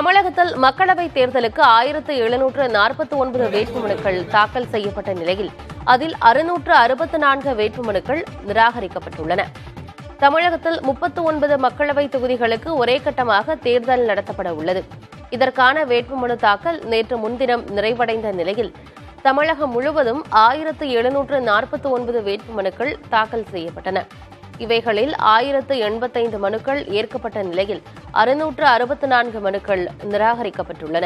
தமிழகத்தில் மக்களவைத் தேர்தலுக்கு 1749 வேட்புமனுக்கள் தாக்கல் செய்யப்பட்ட நிலையில் அதில் 664 வேட்புமனுக்கள் நிராகரிக்கப்பட்டுள்ளன. தமிழகத்தில் 39 மக்களவைத் தொகுதிகளுக்கு ஒரே கட்டமாக தேர்தல் நடத்தப்பட உள்ளது. இதற்கான வேட்புமனு தாக்கல் நேற்று முன்தினம் நிறைவடைந்த நிலையில் தமிழகம் முழுவதும் 1749 வேட்புமனுக்கள் தாக்கல் செய்யப்பட்டன. இவைகளில் 1085 மனுக்கள் ஏற்கப்பட்ட நிலையில் 664 மனுக்கள் நிராகரிக்கப்பட்டுள்ளன.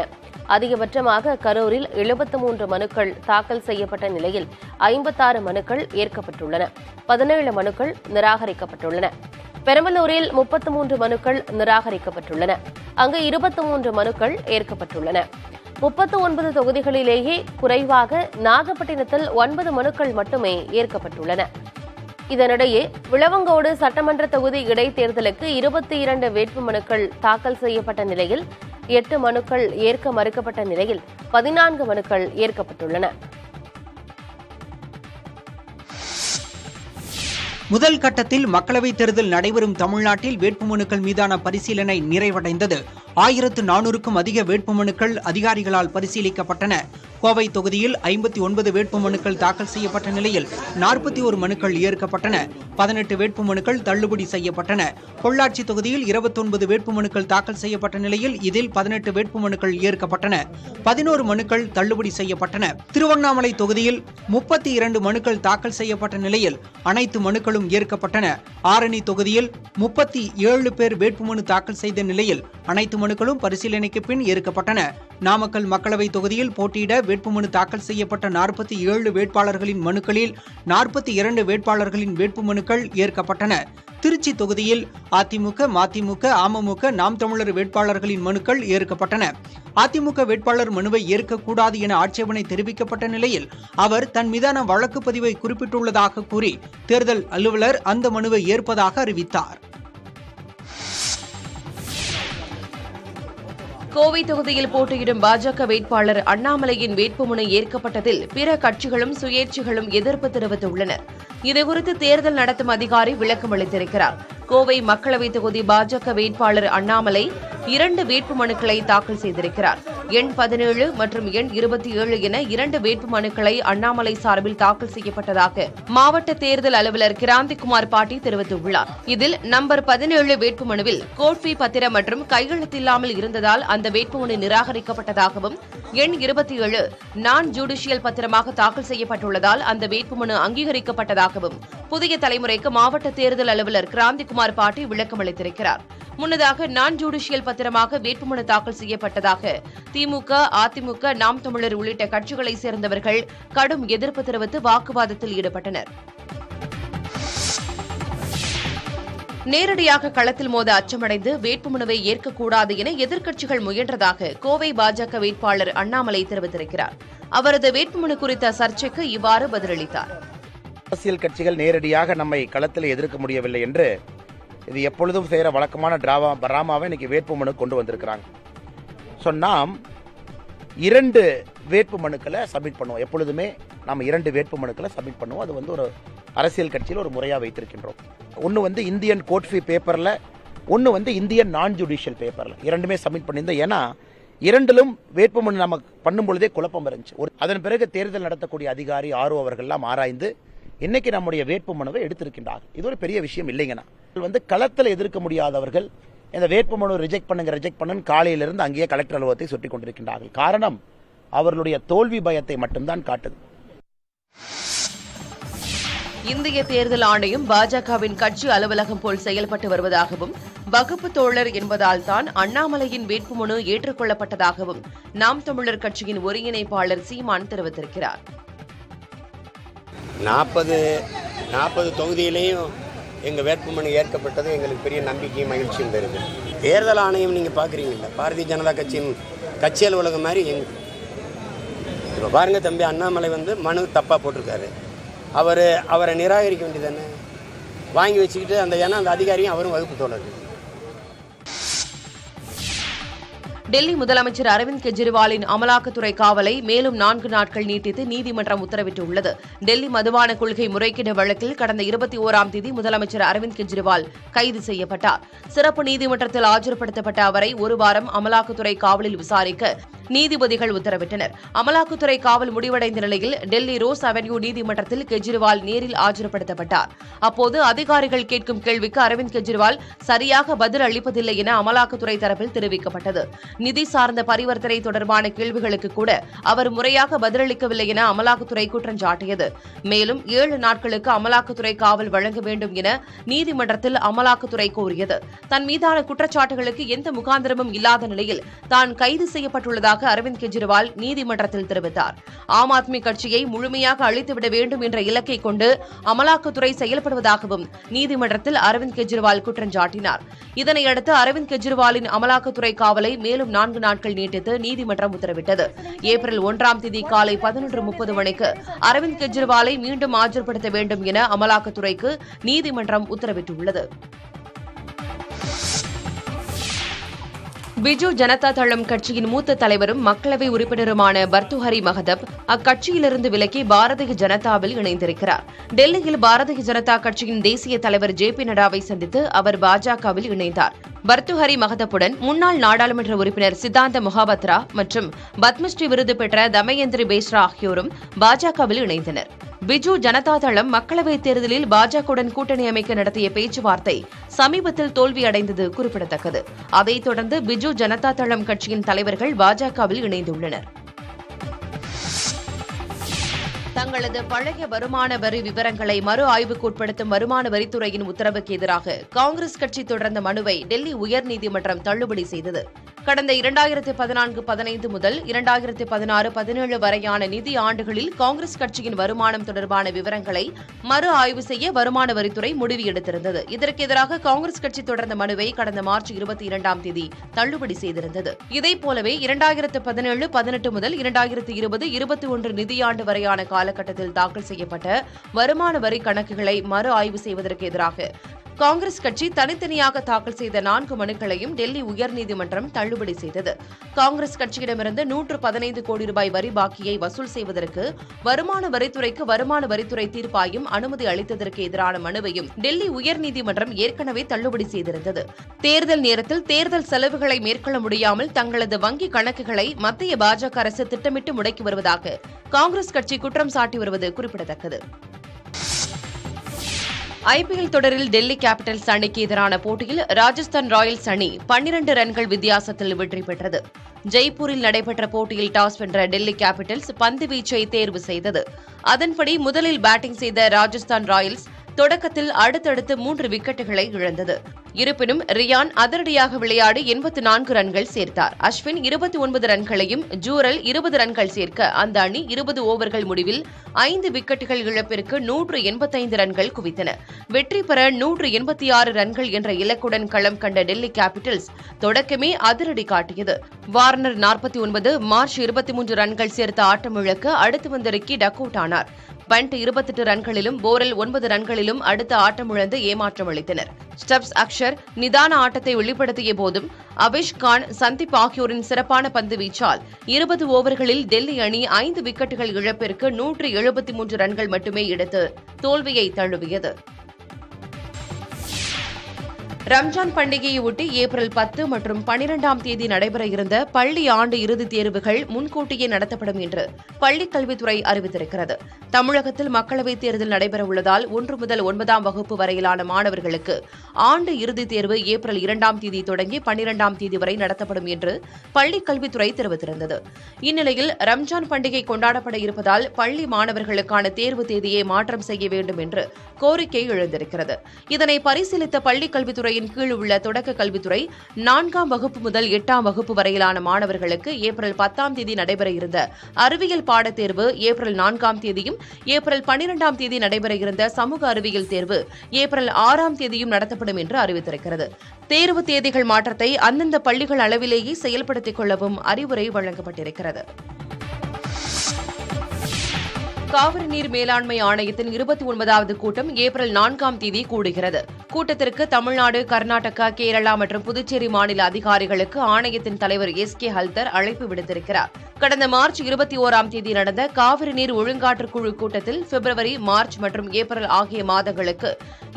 அதிகபட்சமாக கரூரில் 73 மனுக்கள் தாக்கல் செய்யப்பட்ட நிலையில் 56 மனுக்கள் ஏற்கப்பட்டுள்ளன. 17 மனுக்கள் நிராகரிக்கப்பட்டுள்ளன. பெரம்பலூரில் 33 மனுக்கள் நிராகரிக்கப்பட்டுள்ளன. அங்கு 23 மனுக்கள் ஏற்கப்பட்டுள்ளன. 39 தொகுதிகளிலேயே குறைவாக நாகப்பட்டினத்தில் 9 மனுக்கள் மட்டுமே ஏற்கப்பட்டுள்ளன. இதனிடையே விளவங்கோடு சட்டமன்ற தொகுதி இடைத்தேர்தலுக்கு 22 வேட்புமனுக்கள் தாக்கல் செய்யப்பட்ட நிலையில் 8 மனுக்கள் ஏற்க மறுக்கப்பட்ட நிலையில் 14 மனுக்கள் ஏற்கப்பட்டுள்ளன. முதல் கட்டத்தில் மக்களவைத் தேர்தல் நடைபெறும் தமிழ்நாட்டில் வேட்புமனுக்கள் மீதான பரிசீலனை நிறைவடைந்தது. 1400க்கும் அதிக வேட்புமனுக்கள் அதிகாரிகளால் பரிசீலிக்கப்பட்டன. கோவை தொகுதியில் 59 வேட்புமனுக்கள் தாக்கல் செய்யப்பட்ட நிலையில் 41 மனுக்கள் ஏற்கப்பட்டன. 18 வேட்புமனுக்கள் தள்ளுபடி செய்யப்பட்டன. பொள்ளாச்சி தொகுதியில் 29 வேட்புமனுக்கள் தாக்கல் செய்யப்பட்ட நிலையில் இதில் 18 வேட்புமனுக்கள் ஏற்கப்பட்டன. 11 மனுக்கள் தள்ளுபடி செய்யப்பட்டன. திருவண்ணாமலை தொகுதியில் 32 மனுக்கள் தாக்கல் செய்யப்பட்ட நிலையில் அனைத்து மனுக்களும் ஏற்கப்பட்டன. ஆரணி தொகுதியில் 37 பேர் வேட்புமனு தாக்கல் செய்த நிலையில் அனைத்து மனுக்களும் பரிசீலனைக்கு பின் ஏற்கப்பட்டன. நாமக்கல் மக்களவை தொகுதியில் போட்டியிட வேட்புமனு தாக்கல் செய்யப்பட்ட 47 வேட்பாளர்களின் மனுக்களில் 42 வேட்பாளர்களின் வேட்புமனுக்கள் ஏற்கப்பட்டன. திருச்சி தொகுதியில் அதிமுக, மதிமுக, அமமுக, நாம் தமிழர் வேட்பாளர்களின் மனுக்கள் ஏற்கப்பட்டன. அதிமுக வேட்பாளர் மனுவை ஏற்கக்கூடாது என ஆட்சேபனை தெரிவிக்கப்பட்ட நிலையில் அவர் தன் மீதான வழக்கு பதிவை குறிப்பிட்டுள்ளதாக கூறி தேர்தல் அலுவலர் அந்த மனுவை ஏற்பதாக அறிவித்தார். கோவை தொகுதியில் போட்டியிடும் பாஜக வேட்பாளர் அண்ணாமலையின் வேட்புமனு ஏற்கப்பட்டதில் பிற கட்சிகளும் சுயேட்சைகளும் எதிர்ப்பு தெரிவித்துள்ளனர். இதுகுறித்து தேர்தல் நடத்தும் அதிகாரி விளக்கம் அளித்திருக்கிறார். கோவை மக்களவைத் தொகுதி பாஜக வேட்பாளர் அண்ணாமலை 2 வேட்புமனுக்களை தாக்கல் செய்திருக்கிறார். எண் 17 மற்றும் எண் 27 என 2 வேட்புமனுக்களை அண்ணாமலை சார்பில் தாக்கல் செய்யப்பட்டதாக மாவட்ட தேர்தல் அலுவலர் கிராந்திகுமார் பாட்டி தெரிவித்துள்ளார். இதில் நம்பர் 17 வேட்புமனுவில் கோட்பி பத்திரம் மற்றும் கையெழுத்தில்லாமல் இருந்ததால் அந்த வேட்புமனு நிராகரிக்கப்பட்டதாகவும், எண் 27 நான் ஜுடிஷியல் பத்திரமாக தாக்கல் செய்யப்பட்டுள்ளதால் அந்த வேட்புமனு அங்கீகரிக்கப்பட்டதாகவும் புதிய தலைமுறைக்கு மாவட்ட தேர்தல் அலுவலர் கிராந்திகுமார் பாட்டி விளக்கம் அளித்திருக்கிறார். முன்னதாக நான் ஜுடிஷியல் பத்திரமாக வேட்புமனு தாக்கல் செய்யப்பட்டதாக திமுக, அதிமுக, நாம் தமிழர் உள்ளிட்ட கட்சிகளைச் சேர்ந்தவர்கள் கடும் எதிர்ப்பு தெரிவித்து வாக்குவாதத்தில் ஈடுபட்டனர். நேரடியாக களத்தில் மோத அச்சமடைந்து வேட்புமனுவை ஏற்கக்கூடாது என எதிர்க்கட்சிகள் முயன்றதாக கோவை பாஜக வேட்பாளர் அண்ணாமலை தெரிவித்திருக்கிறார். அவரது வேட்புமனு குறித்த சர்ச்சைக்கு இவ்வாறு பதிலளித்தார். அரசியல் கட்சிகள் நேரடியாக நம்மை களத்தில் எதிர்க்க முடியவில்லை என்று இது எப்பொழுதும் செய்கிற வழக்கமான டிராமாவை இன்னைக்கு வேட்புமனு கொண்டு வந்திருக்கிறாங்க. ஸோ நாம் 2 வேட்புமனுக்களை சப்மிட் பண்ணுவோம். எப்பொழுதுமே நாம் 2 வேட்புமனுக்களை சப்மிட் பண்ணுவோம். அது ஒரு அரசியல் கட்சியில் ஒரு முறையாக வைத்திருக்கின்றோம். ஒன்று இந்தியன் கோர்ட் ஃபீ பேப்பரில், ஒன்று இந்தியன் நான் ஜுடிஷியல் பேப்பரில், 2மே சப்மிட் பண்ணியிருந்தோம். ஏன்னா 2லும் வேட்புமனு நம்ம பண்ணும் பொழுதே குழப்பம் இருந்துச்சு. அதன் பிறகு தேர்தல் நடத்தக்கூடிய அதிகாரி ஆர்ஓ அவர்கள்லாம் ஆராய்ந்து இன்னைக்கு நம்முடைய வேட்புமனுவை எடுத்திருக்கின்றார்கள். இது ஒரு பெரிய விஷயம் இல்லைங்கண்ணா. களத்தில் எதிர்க்க முடியாதவர்கள் இந்த வேட்புமனு ரிஜெக்ட் பண்ணுன்னு காலையிலிருந்து அங்கேயே கலெக்டர் அலுவலகத்தை சுட்டிக் கொண்டிருக்கின்றார்கள். காரணம் அவர்களுடைய தோல்வி பயத்தை மட்டும்தான் காட்டுது. இந்திய தேர்தல் ஆணையம் பாஜகவின் கட்சி அலுவலகம் போல் செயல்பட்டு வருவதாகவும், வகுப்பு தோழர் என்பதால் தான் அண்ணாமலையின் வேட்புமனு ஏற்றுக்கொள்ளப்பட்டதாகவும் நாம் தமிழர் கட்சியின் ஒருங்கிணைப்பாளர் சீமான் தெரிவித்திருக்கிறார். 40 தொகுதியிலையும் எங்கள் வேட்புமனு ஏற்கப்பட்டது எங்களுக்கு பெரிய நம்பிக்கையும் மகிழ்ச்சியும் தருது. தேர்தல் ஆணையம் நீங்கள் பார்க்குறீங்களா, பாரதிய ஜனதா கட்சியின் கட்சி அலுவலகம் மாதிரி இப்போ பாருங்கள் தம்பி, அண்ணாமலை மனு தப்பாக போட்டிருக்காரு. அவரை நிராகரிக்க வேண்டியதானே, வாங்கி வச்சுக்கிட்டு அந்த அதிகாரியும் அவரும் வகுப்பு தோழர்கள். டெல்லி முதலமைச்சர் அரவிந்த் கெஜ்ரிவாலின் அமலாக்கத்துறை காவலை மேலும் 4 நாட்கள் நீட்டித்து நீதிமன்றம் உத்தரவிட்டுள்ளது. டெல்லி மதுபான கொள்கை முறைகேடு வழக்கில் கடந்த 21ஆம் தேதி முதலமைச்சர் அரவிந்த் கெஜ்ரிவால் கைது செய்யப்பட்டார். சிறப்பு நீதிமன்றத்தில் ஆஜர்படுத்தப்பட்ட அவரை ஒரு வாரம் அமலாக்கத்துறை காவலில் விசாரிக்க நீதிபதிகள் உத்தரவிட்டனர். அமலாக்கத்துறை காவல் முடிவடைந்த நிலையில் டெல்லி ரோஸ் அவென்யூ நீதிமன்றத்தில் கெஜ்ரிவால் நேரில் ஆஜர்படுத்தப்பட்டார். அப்போது அதிகாரிகள் கேட்கும் கேள்விக்கு அரவிந்த் கெஜ்ரிவால் சரியாக பதில் அளிப்பதில்லை என அமலாக்கத்துறை தரப்பில் தெரிவிக்கப்பட்டது. நிதி சார்ந்த பரிவர்த்தனை தொடர்பான கேள்விகளுக்கு கூட அவர் முறையாக பதிலளிக்கவில்லை என அமலாக்கத்துறை குற்றம் சாட்டியது. மேலும் 7 நாட்களுக்கு அமலாக்கத்துறை காவல் வழங்க வேண்டும் என நீதிமன்றத்தில் அமலாக்கத்துறை கோரியது. தன் மீதான குற்றச்சாட்டுகளுக்கு எந்த முகாந்திரமும் இல்லாத நிலையில் தான் கைது செய்யப்பட்டுள்ளதாக அரவிந்த் கெஜ்ரிவால் நீதிமன்றத்தில் தெரிவித்தார். ஆம் ஆத்மி கட்சியை முழுமையாக அழித்துவிட வேண்டும் என்ற இலக்கை கொண்டு அமலாக்கத்துறை செயல்படுவதாகவும் நீதிமன்றத்தில் அரவிந்த் கெஜ்ரிவால் குற்றம் சாட்டினார். இதனையடுத்து அரவிந்த் கெஜ்ரிவாலின் அமலாக்கத்துறை காவலை மேலும் 4 நாட்கள் நீட்டித்து நீதிமன்றம் உத்தரவிட்டது. ஏப்ரல் 1ஆம் தேதி காலை 11:30 மணிக்கு அரவிந்த் கெஜ்ரிவாலை மீண்டும் ஆஜர்படுத்த வேண்டும் என அமலாக்கத்துறைக்கு நீதிமன்றம் உத்தரவிட்டுள்ளது. பிஜு ஜனதா தளம் கட்சியின் மூத்த தலைவரும் மக்களவை உறுப்பினருமான பர்துஹரி மஹதப் அக்கட்சியிலிருந்து விலகி பாரதிய ஜனதாவில் இணைந்திருக்கிறார். டெல்லியில் பாரதிய ஜனதா கட்சியின் தேசிய தலைவர் JP நட்டாவை சந்தித்து அவர் பாஜகவில் இணைந்தார். பர்துஹரி மஹதப்புடன் முன்னாள் நாடாளுமன்ற உறுப்பினர் சித்தாந்த மொஹாபத்ரா மற்றும் பத்மஸ்ரீ விருது பெற்ற தமயந்திரி பேஸ்ரா ஆகியோரும் பாஜகவில் இணைந்தனர். பிஜு ஜனதா தளம் மக்களவைத் தேர்தலில் பாஜகவுடன் கூட்டணி அமைக்க நடத்திய பேச்சுவார்த்தை சமீபத்தில் தோல்வியடைந்தது குறிப்பிடத்தக்கது. அதைத் தொடர்ந்து பிஜு ஜனதா தளம் கட்சியின் தலைவர்கள் பாஜகவில் இணைந்துள்ளனர். தங்களது பழைய வருமான வரி விவரங்களை மறு ஆய்வுக்கு உட்படுத்தும் வருமான வரித்துறையின் உத்தரவுக்கு எதிராக காங்கிரஸ் கட்சி தொடர்ந்த மனுவை டெல்லி உயர்நீதிமன்றம் தள்ளுபடி செய்தது. கடந்த 2014-15 முதல் 2016-17 வரையான நிதி ஆண்டுகளில் காங்கிரஸ் கட்சியின் வருமானம் தொடர்பான விவரங்களை மறு ஆய்வு செய்ய வருமான வரித்துறை முடிவு எடுத்திருந்தது. இதற்கு எதிராக காங்கிரஸ் கட்சி தொடர்ந்த மனுவை கடந்த மார்ச் 22ஆம் தேதி தள்ளுபடி செய்திருந்தது. இதைப்போலவே 2017-18 முதல் 2020-21 நிதியாண்டு வரையான காலகட்டத்தில் தாக்கல் செய்யப்பட்ட வருமான வரி கணக்குகளை மறு ஆய்வு செய்வதற்கு எதிராக காங்கிரஸ் கட்சி தனித்தனியாக தாக்கல் செய்த 4 மனுக்களையும் டெல்லி உயர்நீதிமன்றம் தள்ளுபடி செய்தது. காங்கிரஸ் கட்சியிடமிருந்து 115 கோடி ரூபாய் வரி பாக்கியை வசூல் செய்வதற்கு வருமான வரித்துறைக்கு வருமான வரித்துறை தீர்ப்பாயம் அனுமதி அளித்ததற்கு எதிரான மனுவையும் டெல்லி உயர்நீதிமன்றம் ஏற்கனவே தள்ளுபடி செய்திருந்தது. தேர்தல் நேரத்தில் தேர்தல் செலவுகளை மேற்கொள்ள முடியாமல் தங்களது வங்கி கணக்குகளை மத்திய பாஜக அரசு திட்டமிட்டு முடக்கி வருவதாக காங்கிரஸ் கட்சி குற்றம் சாட்டி வருவது குறிப்பிடத்தக்கது. IPL தொடரில் டெல்லி கேபிட்டல்ஸ் அணிக்கு எதிரான போட்டியில் ராஜஸ்தான் ராயல்ஸ் அணி 12 ரன்கள் வித்தியாசத்தில் வெற்றி பெற்றது. ஜெய்ப்பூரில் நடைபெற்ற போட்டியில் டாஸ் வென்ற டெல்லி கேபிட்டல்ஸ் பந்து வீச்சை தேர்வு செய்தது. அதன்படி முதலில் பேட்டிங் செய்த ராஜஸ்தான் ராயல்ஸ் தொடக்கத்தில் அடுத்தடுத்து 3 விக்கெட்டுகளை இழந்தது. இருப்பினும் ரியான் அதிரடியாக விளையாடி 84 ரன்கள் சேர்த்தார். அஸ்வின் 29 ரன்களையும் ஜூரல் 20 ரன்கள் சேர்க்க அந்த அணி 20 ஓவர்கள் முடிவில் 5 விக்கெட்டுகள் இழப்பிற்கு 185 ரன்கள் குவித்தன. வெற்றி பெற 186 ரன்கள் என்ற இலக்குடன் களம் கண்ட டெல்லி கேபிட்டல்ஸ் தொடக்கமே அதிரடி காட்டியது. வார்னர் 49, மார்ச் 23 ரன்கள் சேர்த்த ஆட்டமிழக்க அடுத்து வந்த ரிக்கி டக் அவுட் ஆனார். பண்ட் 28 ரன்களிலும் போரல் 9 ரன்களிலும் அடுத்த ஆட்டமிழந்து ஏமாற்றம் அளித்தனர். ஸ்டப்ஸ் அக்ஷர் நிதான ஆட்டத்தை வெளிப்படுத்திய போதும் அபிஷ் கான், சந்தீப் ஆகியோரின் சிறப்பான பந்து வீச்சால் 20 ஓவர்களில் டெல்லி அணி 5 விக்கெட்டுகள் இழப்பிற்கு 173 ரன்கள் மட்டுமே எடுத்து தோல்வியை தழுவியது. ரம்ஜான் பண்டிகையொட்டி ஏப்ரல் 10 மற்றும் 12ஆம் தேதி நடைபெற இருந்த பள்ளி ஆண்டு இறுதித் தேர்வுகள் முன்கூட்டியே நடத்தப்படும் என்று பள்ளிக் கல்வித்துறை அறிவித்திருக்கிறது. தமிழகத்தில் மக்களவைத் தேர்தல் நடைபெறவுள்ளதால் 1 முதல் 9ஆம் வகுப்பு வரையிலான மாணவர்களுக்கு ஆண்டு இறுதித் தேர்வு ஏப்ரல் 2ஆம் தேதி தொடங்கி 12ஆம் தேதி வரை நடத்தப்படும் என்று பள்ளிக் கல்வித்துறை தெரிவித்திருந்தது. இந்நிலையில் ரம்ஜான் பண்டிகை கொண்டாடப்பட இருப்பதால் பள்ளி மாணவர்களுக்கான தேர்வு தேதியை மாற்றம் செய்ய வேண்டும் என்று கோரிக்கை எழுந்திருக்கிறது. இதனை பரிசீலித்த பள்ளிக் கல்வித்துறை கீழ் உள்ள தொடக்க கல்வித்துறை 4ஆம் வகுப்பு முதல் 8ஆம் வகுப்பு வரையிலான மாணவர்களுக்கு ஏப்ரல் 10ஆம் தேதி நடைபெற இருந்த அறிவியல் பாடத் தேர்வு ஏப்ரல் 4ஆம் தேதியும், ஏப்ரல் 12ஆம் தேதி நடைபெற இருந்த சமூக அறிவியல் தேர்வு ஏப்ரல் 6ஆம் தேதியும் நடத்தப்படும் என்று அறிவித்திருக்கிறது. தேர்வு தேதிகள் மாற்றத்தை அந்தந்த பள்ளிகள் அளவிலேயே செயல்படுத்திக் கொள்ளவும் அறிவுரை வழங்கப்பட்டிருக்கிறது. காவிரி நீர் மேலாண்மை ஆணையத்தின் 29வது கூட்டம் ஏப்ரல் 4ஆம் தேதி கூடுகிறது. கூட்டத்திற்கு தமிழ்நாடு, கர்நாடகா, கேரளா மற்றும் புதுச்சேரி மாநில அதிகாரிகளுக்கு ஆணையத்தின் தலைவர் எஸ்.கே. ஹல்தர் அழைப்பு விடுத்திருக்கிறார். கடந்த மார்ச் 21ஆம் தேதி நடந்த காவிரி நீர் ஒழுங்காற்று குழு கூட்டத்தில் பிப்ரவரி, மார்ச் மற்றும் ஏப்ரல் ஆகிய மாதங்களுக்கு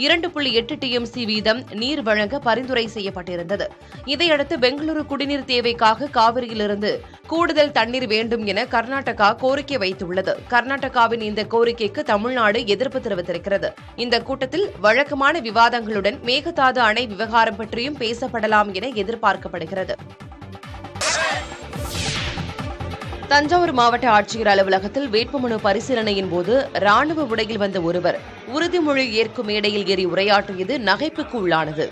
2.8 TMC வீதம் நீர் வழங்க பரிந்துரை செய்யப்பட்டிருந்தது. இதையடுத்து பெங்களூரு குடிநீர் தேவைக்காக காவிரியிலிருந்து கூடுதல் தண்ணீர் வேண்டும் என கர்நாடகா கோரிக்கை வைத்துள்ளது. கர்நாடகாவின் இந்த கோரிக்கைக்கு தமிழ்நாடு எதிர்ப்பு தெரிவித்திருக்கிறது. இந்த கூட்டத்தில் வழக்கமான விவாதங்களுடன் மேகதாது அணை விவகாரம் பற்றியும் பேசப்படலாம் என எதிர்பார்க்கப்படுகிறது. தஞ்சாவூர் மாவட்ட ஆட்சியர் அலுவலகத்தில் வேட்புமனு பரிசீலனையின் போது ராணுவ உடையில் வந்த ஒருவர் உறுதிமொழி ஏற்கும் மேடையில் ஏறி உரையாற்றியது நகைப்புக்கு உள்ளானது.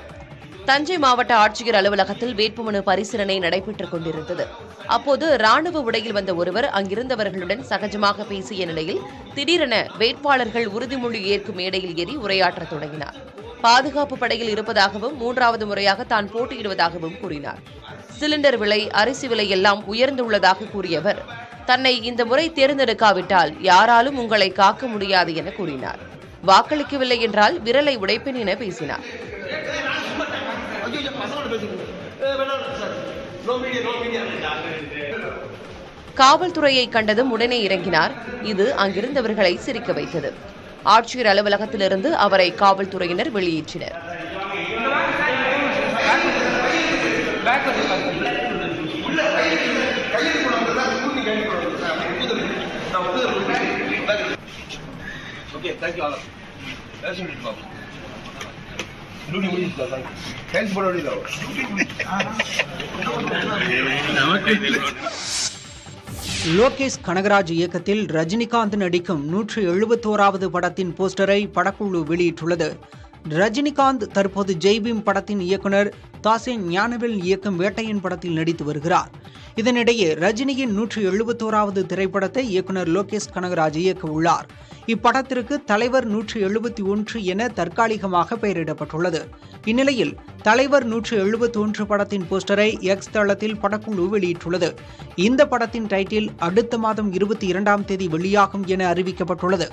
தஞ்சை மாவட்ட ஆட்சியர் அலுவலகத்தில் வேட்புமனு பரிசீலனை நடைபெற்றுக் கொண்டிருந்தது. அப்போது ராணுவ உடையில் வந்த ஒருவர் அங்கிருந்தவர்களுடன் சகஜமாக பேசிய நிலையில் திடீரென வேட்பாளர்கள் உறுதிமொழி ஏற்கும் மேடையில் ஏறி உரையாற்றத் தொடங்கினார். பாதுகாப்பு படையில் இருப்பதாகவும் 3வது முறையாக தான் போட்டியிடுவதாகவும் கூறினார். சிலிண்டர் விலை, அரிசி விலை எல்லாம் உயர்ந்துள்ளதாக கூறியவர் தன்னை இந்த முறை தேர்ந்தெடுக்காவிட்டால் யாராலும் உங்களை காக்க முடியாது என கூறினார். வாக்களிக்கவில்லை என்றால் விரலை உடைப்பேன் என பேசினார். காவல்துறையை கண்டதும் உடனே இறங்கினார். இது அங்கிருந்தவர்களை சிரிக்க வைத்தது. ஆட்சியர் அலுவலகத்திலிருந்து அவரை காவல்துறையினர் வெளியேற்றினர். லோகேஷ் கனகராஜ் இயக்கத்தில் ரஜினிகாந்த் நடிக்கும் 171வது படத்தின் போஸ்டரை படக்குழு வெளியிட்டுள்ளது. ரஜினிகாந்த் தற்போது ஜெய்பீம் படத்தின் இயக்குனர் தாசேன் ஞானவேல் இயக்கும் வேட்டையன் படத்தில் நடித்து வருகிறார். இதனிடையே ரஜினியின் 171வது திரைப்படத்தை இயக்குனர் லோகேஷ் கனகராஜ் இயக்க உள்ளார். இப்படத்திற்கு தலைவர் 171 என தற்காலிகமாக பெயரிடப்பட்டுள்ளது. இந்நிலையில் தலைவர் 171 படத்தின் போஸ்டரை எக்ஸ் தளத்தில் படக்குழு வெளியிட்டுள்ளது. இந்த படத்தின் டைட்டில் அடுத்த மாதம் 22ஆம் தேதி வெளியாகும் என அறிவிக்கப்பட்டுள்ளது.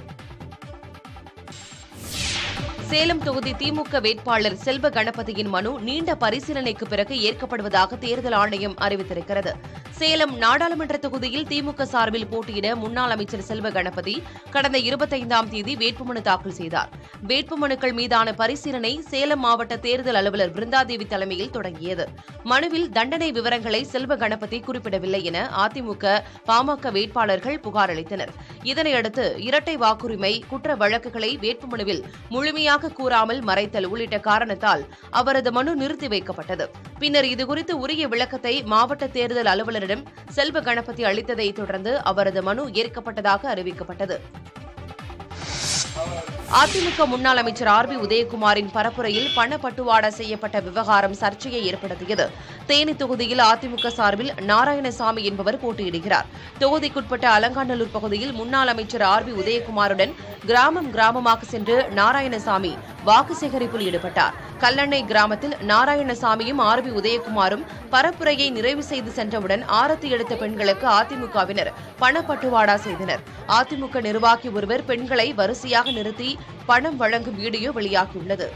சேலம் தொகுதி திமுக வேட்பாளர் செல்வ கணபதியின் மனு நீண்ட பரிசீலனைக்கு பிறகு ஏற்கப்படுவதாக தேர்தல் ஆணையம் அறிவித்திருக்கிறது. சேலம் நாடாளுமன்ற தொகுதியில் திமுக சார்பில் போட்டியிட முன்னாள் அமைச்சர் செல்வ கணபதி கடந்த 25ஆம் தேதி வேட்புமனு தாக்கல் செய்தார். வேட்புமனுக்கள் மீதான பரிசீலனை சேலம் மாவட்ட தேர்தல் அலுவலர் பிருந்தாதேவி தலைமையில் தொடங்கியது. மனுவில் தண்டனை விவரங்களை செல்வ கணபதி குறிப்பிடவில்லை என அதிமுக, பாமக வேட்பாளர்கள் புகார் அளித்தனர். இதனையடுத்து இரட்டை வாக்குரிமை, குற்ற வழக்குகளை வேட்புமனுவில் முழுமையாக கூறாமல் மறைத்தல் உள்ளிட்ட காரணத்தால் அவரது மனு நிறுத்தி வைக்கப்பட்டது. பின்னர் இதுகுறித்து உரிய விளக்கத்தை மாவட்ட தேர்தல் அலுவலரிடம் செல்வ கணபதி அளித்ததை தொடர்ந்து அவரது மனு ஏற்கப்பட்டதாக அறிவிக்கப்பட்டது. அதிமுக முன்னாள் அமைச்சர் ஆர்.பி. உதயகுமாரின் பரப்புரையில் பணப்பட்டுவாடா செய்யப்பட்ட விவகாரம் சர்ச்சையை ஏற்படுத்தியது. தேனி தொகுதியில் அதிமுக சார்பில் நாராயணசாமி என்பவர் போட்டியிடுகிறார். தொகுதிக்குட்பட்ட அலங்காநல்லூர் பகுதியில் முன்னாள் அமைச்சர் ஆர்.பி. உதயகுமாருடன் கிராமமாக சென்று நாராயணசாமி வாக்கு சேகரிப்பில் ஈடுபட்டார். கல்லணை கிராமத்தில் நாராயணசாமியும் ஆர்.பி. உதயகுமாரும் பரப்புரையை நிறைவு செய்து சென்றவுடன் ஆரத்தி எடுத்த பெண்களுக்கு அதிமுகவினர் பணப்பட்டுவாடா செய்தனர். அதிமுக நிர்வாகி ஒருவர் பெண்களை வரிசையாக நிறுத்தி பணம் வழங்கும் வீடியோ வெளியாகியுள்ளது.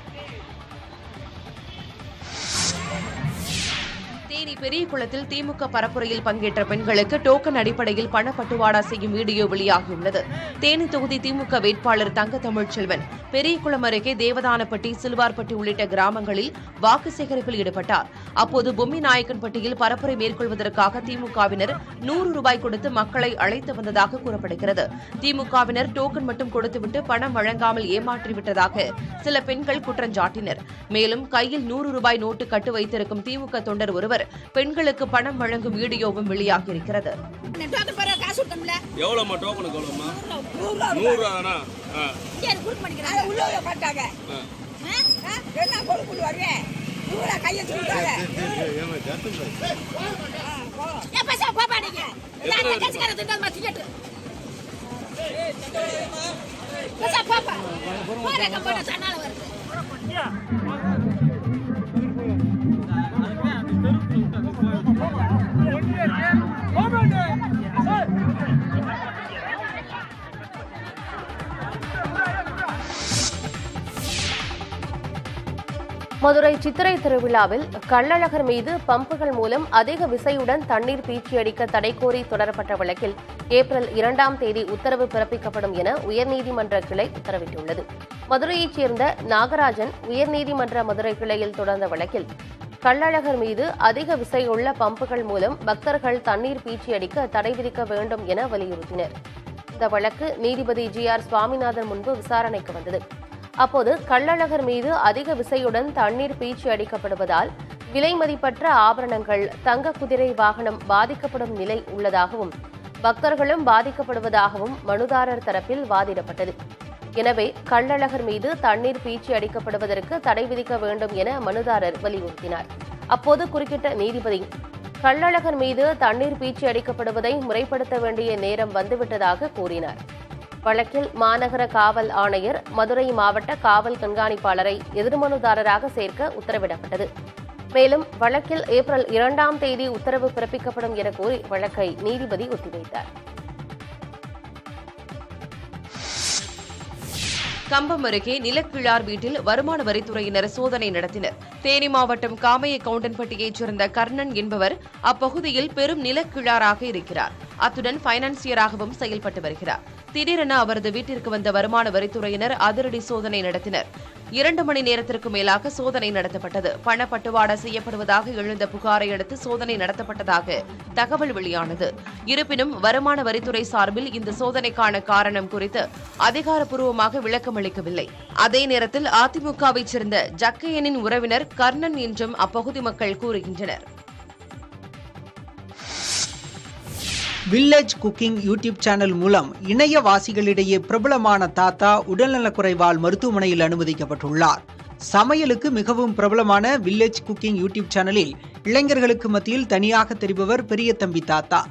தேனி பெரியகுளத்தில் திமுக பரப்புரையில் பங்கேற்ற பெண்களுக்கு டோக்கன் அடிப்படையில் பணப்பட்டுவாடா செய்யும் வீடியோ வெளியாகியுள்ளது. தேனி தொகுதி திமுக வேட்பாளர் தங்க தமிழ்ச்செல்வன் பெரியகுளம் அருகே தேவதானப்பட்டி, சிலுவார்பட்டி உள்ளிட்ட கிராமங்களில் வாக்கு சேகரிப்பில் ஈடுபட்டார். அப்போது பொம்மி நாயக்கன்பட்டியில் பரப்புரை மேற்கொள்வதற்காக திமுகவினர் 100 ரூபாய் கொடுத்து மக்களை அழைத்து வந்ததாக கூறப்படுகிறது. திமுகவினர் டோக்கன் மட்டும் கொடுத்துவிட்டு பணம் வழங்காமல் ஏமாற்றிவிட்டதாக சில பெண்கள் குற்றஞ்சாட்டினர். மேலும் கையில் 100 ரூபாய் நோட்டு கட்டு வைத்திருக்கும் திமுக தொண்டர் ஒருவர் பெண்களுக்கு பணம் வழங்கும் வீடியோவும் வெளியாகியிருக்கிறது. மதுரை சித்திரை திருவிழாவில் கள்ளழகர் மீது பம்புகள் மூலம் அதிக விசையுடன் தண்ணீர் பீச்சியடிக்க தடை கோரி தொடரப்பட்ட வழக்கில் ஏப்ரல் 2ஆம் தேதி உத்தரவு பிறப்பிக்கப்படும் என உயர்நீதிமன்ற கிளை உத்தரவிட்டுள்ளது. மதுரையைச் சேர்ந்த நாகராஜன் உயர்நீதிமன்ற மதுரை கிளையில் தொடர்ந்த வழக்கில் கள்ளழகர் மீது அதிக விசையுள்ள பம்புகள் மூலம் பக்தர்கள் தண்ணீர் பீச்சியடிக்க தடை விதிக்க வேண்டும் என வலியுறுத்தினர். இந்த வழக்கு நீதிபதி GR சுவாமிநாதன் முன்பு விசாரணைக்கு வந்தது. அப்போது கள்ளழகர் மீது அதிக விசையுடன் தண்ணீர் பீச்சி அடிக்கப்படுவதால் விலை மதிப்பற்ற ஆபரணங்கள், தங்க குதிரை வாகனம் பாதிக்கப்படும் நிலை உள்ளதாகவும் பக்தர்களும் பாதிக்கப்படுவதாகவும் மனுதாரர் தரப்பில் வாதிடப்பட்டது. எனவே கள்ளழகர் மீது தண்ணீர் பீச்சி அடிக்கப்படுவதற்கு தடை விதிக்க வேண்டும் என மனுதாரர் வலியுறுத்தினார். அப்போது குறுக்கிட்ட நீதிபதி கள்ளழகர் மீது தண்ணீர் பீச்சி அடிக்கப்படுவதை முறைப்படுத்த வேண்டிய நேரம் வந்துவிட்டதாக கூறினார். வழக்கில் மாநகர காவல் ஆணையர், மதுரை மாவட்ட காவல் கண்காணிப்பாளரை எதிர்மனுதாரராக சேர்க்க உத்தரவிடப்பட்டது. மேலும் வழக்கில் ஏப்ரல் 2ஆம் தேதி உத்தரவு பிறப்பிக்கப்படும் என கூறி வழக்கை நீதிபதி ஒத்திவைத்தார். கம்பம் அருகே நிலக்கிழார் வீட்டில் வருமான வரித்துறையினர் சோதனை நடத்தினர். தேனி மாவட்டம் காமைய கவுண்டன்பட்டியைச் சேர்ந்த கர்ணன் என்பவர் அப்பகுதியில் பெரும் நிலக்கிழாராக இருக்கிறார். அத்துடன் பைனான்சியராகவும் செயல்பட்டு வருகிறார். திடீரென அவரது வீட்டிற்கு வந்த வருமான வரித்துறையினர் அதிரடி சோதனை நடத்தினர். 2 மணி நேரத்திற்கு மேலாக சோதனை நடத்தப்பட்டது. பணப்பட்டுவாடா செய்யப்படுவதாக எழுந்த புகாரை அடுத்து சோதனை நடத்தப்பட்டதாக தகவல் வெளியானது. இருப்பினும் வருமான வரித்துறை சார்பில் இந்த சோதனைக்கான காரணம் குறித்து அதிகாரப்பூர்வமாக விளக்கமளிக்கவில்லை. அதே நேரத்தில் அதிமுகவைச் சேர்ந்த ஜக்கையனின் உறவினர் கர்ணன் என்றும் அப்பகுதி மக்கள் கூறுகின்றனர். வில்லேஜ் குக்கிங் யூடியூப் சேனல் மூலம் இணையவாசிகளிடையே பிரபலமான தாத்தா உடல்நலக்குறைவால் மருத்துவமனையில் அனுமதிக்கப்பட்டுள்ளார். சமையலுக்கு மிகவும் பிரபலமான வில்லேஜ் குக்கிங் யூடியூப் சேனலில் இளைஞர்களுக்கு மத்தியில் தனியாக தெரிபவர் பெரிய தம்பி தாத்தா.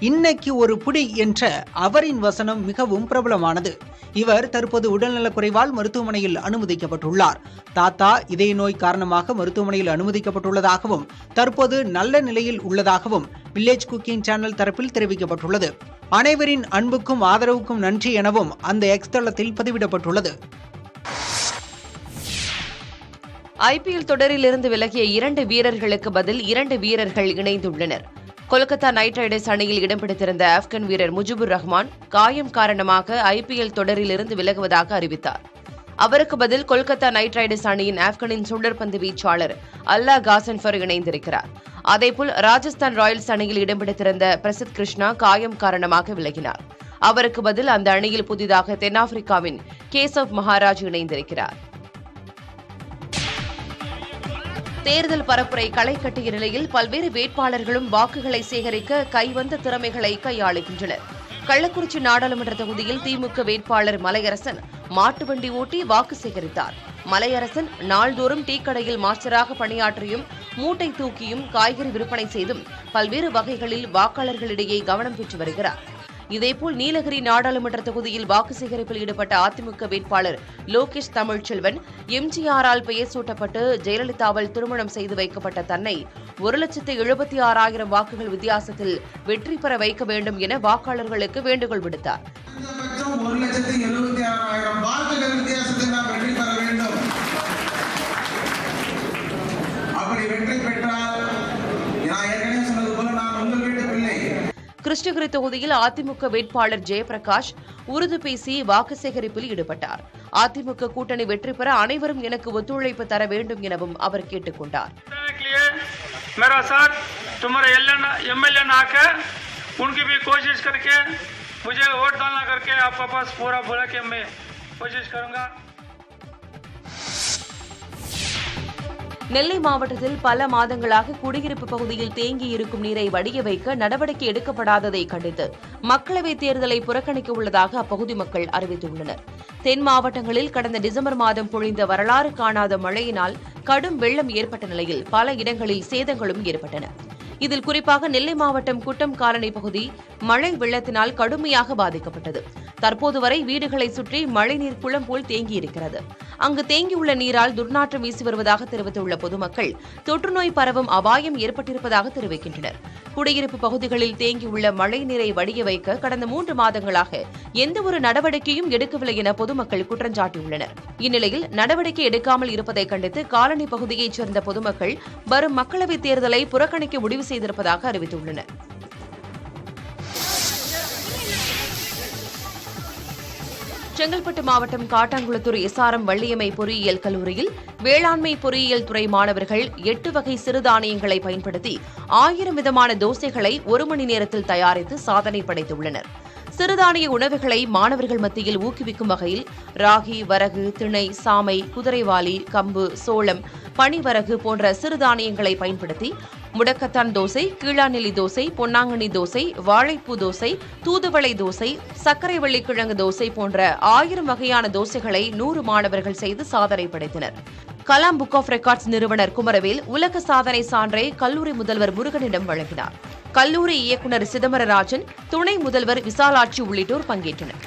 இன்னைக்கு ஒரு புடி என்ற அவரின் வசனம் மிகவும் பிரபலமானது. இவர் தற்போது உடல்நலக்குறைவால் மருத்துவமனையில் அனுமதிக்கப்பட்டுள்ளார். தாத்தா இதய நோய் காரணமாக மருத்துவமனையில் அனுமதிக்கப்பட்டுள்ளதாகவும் தற்போது நல்ல நிலையில் உள்ளதாகவும் வில்லேஜ் குக்கிங் சேனல் தரப்பில் தெரிவிக்கப்பட்டுள்ளது. அனைவரின் அன்புக்கும் ஆதரவுக்கும் நன்றி எனவும் அந்த எக்ஸ் தளத்தில் பதிவிடப்பட்டுள்ளது. IPL தொடரிலிருந்து விலகிய 2 வீரர்களுக்கு பதில் 2 வீரர்கள் இணைந்துள்ளனர். கொல்கத்தா நைட் ரைடர்ஸ் அணியில் இடம் பிடித்திருந்த ஆப்கன் வீரர் முஜிபுர் ரஹ்மான் காயம் காரணமாக IPL தொடரிலிருந்து விலகுவதாக அறிவித்தார். அவருக்கு பதில் கொல்கத்தா நைட் ரைடர்ஸ் அணியின் ஆப்கனின் சுழற்பந்து வீச்சாளர் அல்லா காசன்பர் இணைந்திருக்கிறார். அதேபோல் ராஜஸ்தான் ராயல்ஸ் அணியில் இடம் பிடித்திருந்த பிரசித் கிருஷ்ணா காயம் காரணமாக விலகினார். அவருக்கு பதில் அந்த அணியில் புதிதாக தென்னாப்பிரிக்காவின் கேசவ் மகாராஜ் இணைந்திருக்கிறார். தேர்தல் பரப்புரை களை கட்டிய நிலையில் பல்வேறு வேட்பாளர்களும் வாக்குகளை சேகரிக்க கைவந்த திறமைகளை கையாளுகின்றனர். கள்ளக்குறிச்சி நாடாளுமன்ற தொகுதியில் திமுக வேட்பாளர் மலையரசன் மாட்டு வண்டி ஓட்டி வாக்கு சேகரித்தார். மலையரசன் நாள்தோறும் டீக்கடையில் மாஸ்டராக பணியாற்றியும் மூட்டை தூக்கியும் காய்கறி விற்பனை செய்தும் பல்வேறு வகைகளில் வாக்காளர்களிடையே கவனம் பெற்று வருகிறார். இதேபோல் நீலகிரி நாடாளுமன்ற தொகுதியில் வாக்கு சேகரிப்பில் ஈடுபட்ட அதிமுக வேட்பாளர் லோகேஷ் தமிழ்ச்செல்வன் எம்ஜிஆரால் பெயர் சூட்டப்பட்டு ஜெயலலிதாவால் திருமணம் செய்து வைக்கப்பட்ட தன்னை 1,76,000 வாக்குகள் வித்தியாசத்தில் வெற்றி பெற வைக்க வேண்டும் என வாக்காளர்களுக்கு வேண்டுகோள் விடுத்தார். கிருஷ்ணகிரி தொகுதியில் அதிமுக வேட்பாளர் ஜெயபிரகாஷ் உருது பேசி வாக்கு சேகரிப்பில் ஈடுபட்டார். அதிமுக கூட்டணி வெற்றி பெற அனைவரும் எனக்கு ஒத்துழைப்பு தர வேண்டும் எனவும் அவர் கேட்டுக் கொண்டார். நெல்லை மாவட்டத்தில் பல மாதங்களாக குடியிருப்பு பகுதியில் தேங்கியிருக்கும் நீரை வடிய வைக்க நடவடிக்கை எடுக்கப்படாததை கண்டித்து மக்களவைத் தேர்தலை புறக்கணிக்க உள்ளதாக அப்பகுதி மக்கள் அறிவித்துள்ளனர். தென் மாவட்டங்களில் கடந்த டிசம்பர் மாதம் பொழிந்த வரலாறு காணாத மழையினால் கடும் வெள்ளம் ஏற்பட்ட நிலையில் பல இடங்களில் சேதங்களும் ஏற்பட்டன. இதில் குறிப்பாக நெல்லை மாவட்டம் குட்டம் காலனி பகுதி மழை வெள்ளத்தினால் கடுமையாக பாதிக்கப்பட்டது. தற்போது வரை வீடுகளை சுற்றி மழைநீர் குளம் போல் தேங்கியிருக்கிறது. அங்கு தேங்கியுள்ள நீரால் துர்நாற்றம் வீசி வருவதாக தெரிவித்துள்ள பொதுமக்கள் தொற்றுநோய் பரவும் அபாயம் ஏற்பட்டிருப்பதாக தெரிவிக்கின்றனர். குடியிருப்பு பகுதிகளில் தேங்கியுள்ள மழை நீரை வடிய வைக்க கடந்த 3 மாதங்களாக எந்தவொரு நடவடிக்கையும் எடுக்கவில்லை என பொதுமக்கள் குற்றஞ்சாட்டியுள்ளனர். இந்நிலையில் நடவடிக்கை எடுக்காமல் இருப்பதை கண்டித்து காலனி பகுதியைச் சேர்ந்த பொதுமக்கள் வரும் மக்களவைத் தேர்தலை புறக்கணிக்க முடிவு செய்திருப்பதாக அறிவித்துள்ளனர். செங்கல்பட்டு மாவட்டம் காட்டாங்குளத்தூர் எஸ்ஆர்எம் வள்ளியம்மை பொறியியல் கல்லூரியில் வேளாண்மை பொறியியல் துறை மாணவர்கள் 8 வகை சிறுதானியங்களை பயன்படுத்தி 1000 விதமான தோசைகளை 1 மணி நேரத்தில் தயாரித்து சாதனை படைத்துள்ளனர். சிறுதானிய உணவுகளை மாணவர்கள் மத்தியில் ஊக்குவிக்கும் வகையில் ராகி, வரகு, திணை, சாமை, குதிரைவாலி, கம்பு, சோளம், பனிவரகு போன்ற சிறுதானியங்களை பயன்படுத்தி முடக்கத்தான் தோசை, கீழாநெல்லி தோசை, பொன்னாங்கண்ணி தோசை, வாழைப்பூ தோசை, தூதுவளை தோசை, சர்க்கரை வள்ளிக்கிழங்கு தோசை போன்ற 1000 வகையான தோசைகளை 100 மாணவர்கள் செய்து சாதனை படைத்தனர். கலாம் புக் ஆஃப் ரெக்கார்ட்ஸ் நிறுவனர் குமரவேல் உலக சாதனை சான்றை கல்லூரி முதல்வர் முருகனிடம் வழங்கினார். கல்லூரி இயக்குநர் சிதம்பரராஜன், துணை முதல்வர் விசாலாட்சி உள்ளிட்டோர் பங்கேற்றனர்.